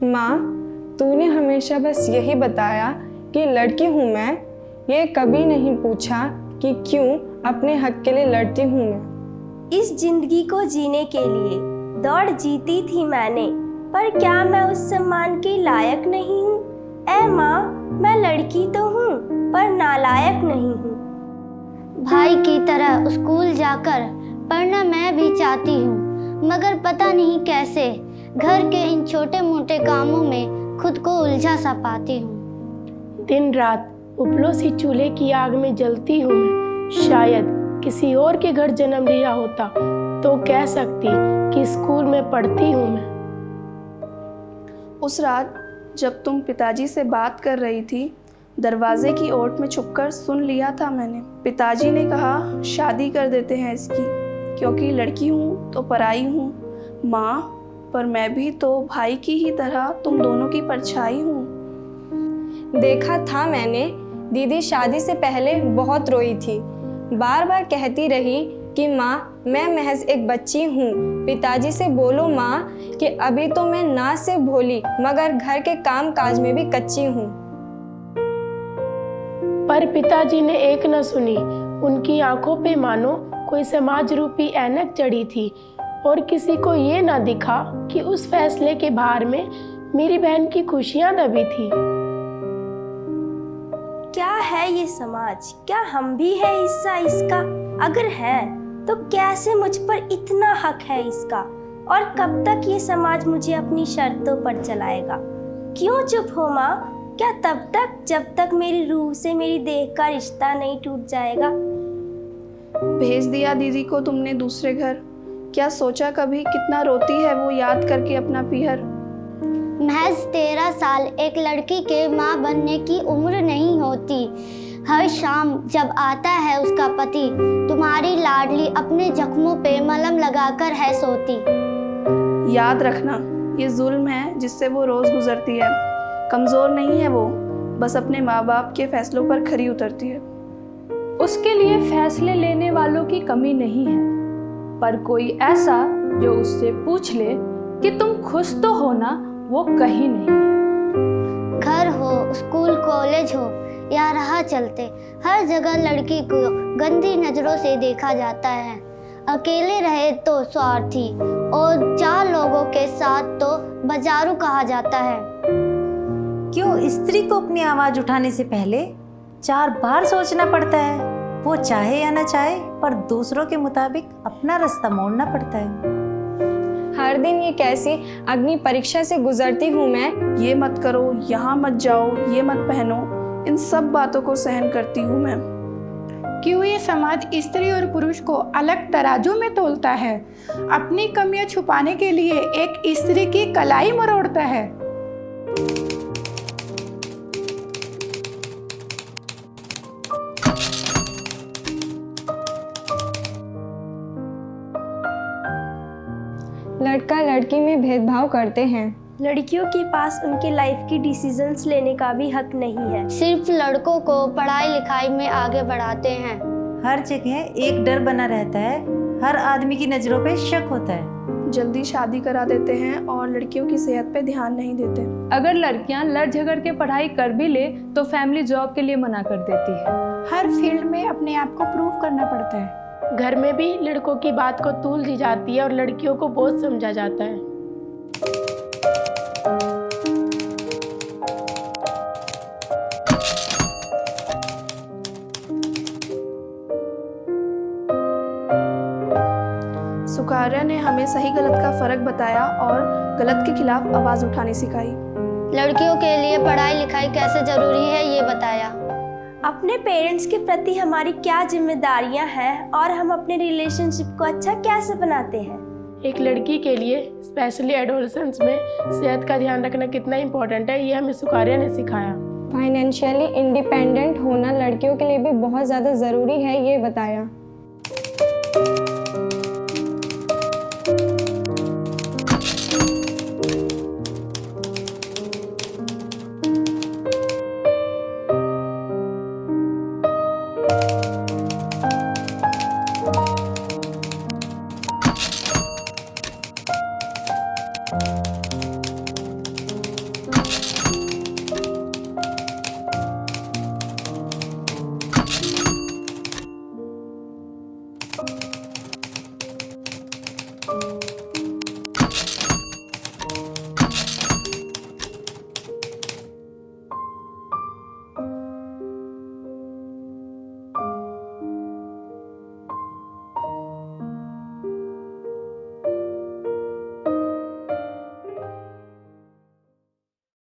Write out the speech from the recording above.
माँ, तूने हमेशा बस यही बताया कि लड़की हूँ मैं, ये कभी नहीं पूछा कि क्यों अपने हक के लिए लड़ती हूँ मैं। इस जिंदगी को जीने के लिए दौड़ जीती थी मैंने, पर क्या मैं उस सम्मान के लायक नहीं हूँ? ऐ माँ, मैं लड़की तो हूँ पर नालायक नहीं हूँ। भाई की तरह स्कूल जाकर पढ़ना मैं भी चाहती हूँ, मगर पता नहीं कैसे घर के इन छोटे मोटे कामों में खुद को उलझा सा पाती हूँ। दिन रात उपलों सी चूल्हे की आग में जलती हूँ मैं। शायद किसी और के घर जन्म लिया होता तो कह सकती कि स्कूल में पढ़ती हूँ मैं। उस रात जब तुम पिताजी से बात कर रही थी, दरवाजे की ओट में छुपकर सुन लिया था मैंने। पिताजी ने कहा शादी कर देते हैं इसकी, क्योंकि लड़की हूँ तो पराई हूँ। माँ, पर मैं भी तो भाई की ही तरह तुम दोनों की परछाई हूँ। देखा था मैंने, दीदी शादी से पहले बहुत रोई थी। बार बार कहती रही कि माँ, मैं महज एक बच्ची हूँ। पिताजी से बोलो माँ कि अभी तो मैं ना सिर्फ भोली मगर घर के काम काज में भी कच्ची हूँ। पर पिताजी ने एक न सुनी। उनकी आंखों पे मानो कोई समाज रूपी ऐनक चढ़ी थी और किसी को ये ना दिखा कि उस फैसले के भार में मेरी बहन की खुशियां दबी थी। क्या है ये समाज? क्या हम भी है हिस्सा इसका? अगर है तो कैसे मुझ पर इतना हक है इसका? और कब तक ये समाज मुझे अपनी शर्तों पर चलाएगा? क्यों चुप हो माँ? क्या तब तक जब तक मेरी रूह से मेरी देह का रिश्ता नहीं टूट जाएगा? भेज दिया दीदी को तुमने दूसरे घर। क्या सोचा कभी कितना रोती है वो याद करके अपना पीहर? महज 13 साल एक लड़की के माँ बनने की उम्र नहीं होती। हर शाम जब आता है उसका पति, तुम्हारी लाडली अपने जख्मों पे मलहम लगाकर है सोती। याद रखना, ये जुल्म है जिससे वो रोज़ गुजरती है। कमज़ोर नहीं है वो, बस अपने माँ बाप के फैसलों पर खरी उतरती है। उसके लिए फैसले लेने वालों की कमी नहीं है, पर कोई ऐसा जो उससे पूछ ले कि तुम खुश तो हो ना, वो कहीं नहीं है। घर हो, स्कूल कॉलेज हो या राह चलते, हर जगह लड़की को गंदी नजरों से देखा जाता है। अकेले रहे तो स्वार्थी और 4 लोगों के साथ तो बाजारू कहा जाता है। क्यों स्त्री को अपनी आवाज उठाने से पहले 4 बार सोचना पड़ता है? वो चाहे या ना चाहे, पर दूसरों के मुताबिक अपना रास्ता मोड़ना पड़ता है। हर दिन ये कैसी अग्नि परीक्षा से गुजरती हूँ मैं। ये मत करो, यहाँ मत जाओ, ये मत पहनो, इन सब बातों को सहन करती हूँ मैं। क्यों ये समाज स्त्री और पुरुष को अलग तराजू में तोलता है? अपनी कमियां छुपाने के लिए एक स्त्री की कलाई मरोड़ता है। लड़का लड़की में भेदभाव करते हैं। लड़कियों के पास उनके लाइफ की डिसीजंस लेने का भी हक नहीं है। सिर्फ लड़कों को पढ़ाई लिखाई में आगे बढ़ाते हैं। हर जगह एक डर बना रहता है, हर आदमी की नज़रों पे शक होता है। जल्दी शादी करा देते हैं और लड़कियों की सेहत पे ध्यान नहीं देते। अगर लड़कियां लड़ झगड़ के पढ़ाई कर भी ले तो फैमिली जॉब के लिए मना कर देती है। हर फील्ड में अपने आप को प्रूव करना पड़ता है। घर में भी लड़कों की बात को तूल दी जाती है और लड़कियों को बोझ समझा जाता है। सुकार्या ने हमें सही गलत का फर्क बताया और गलत के खिलाफ आवाज उठानी सिखाई। लड़कियों के लिए पढ़ाई लिखाई कैसे जरूरी है ये बताया। अपने पेरेंट्स के प्रति हमारी क्या जिम्मेदारियां हैं और हम अपने रिलेशनशिप को अच्छा कैसे बनाते हैं। एक लड़की के लिए स्पेशली एडोलसेंस में सेहत का ध्यान रखना कितना इम्पोर्टेंट है, ये हमें सुकार्या ने सिखाया। फाइनेंशियली इंडिपेंडेंट होना लड़कियों के लिए भी बहुत ज़्यादा ज़रूरी है, ये बताया।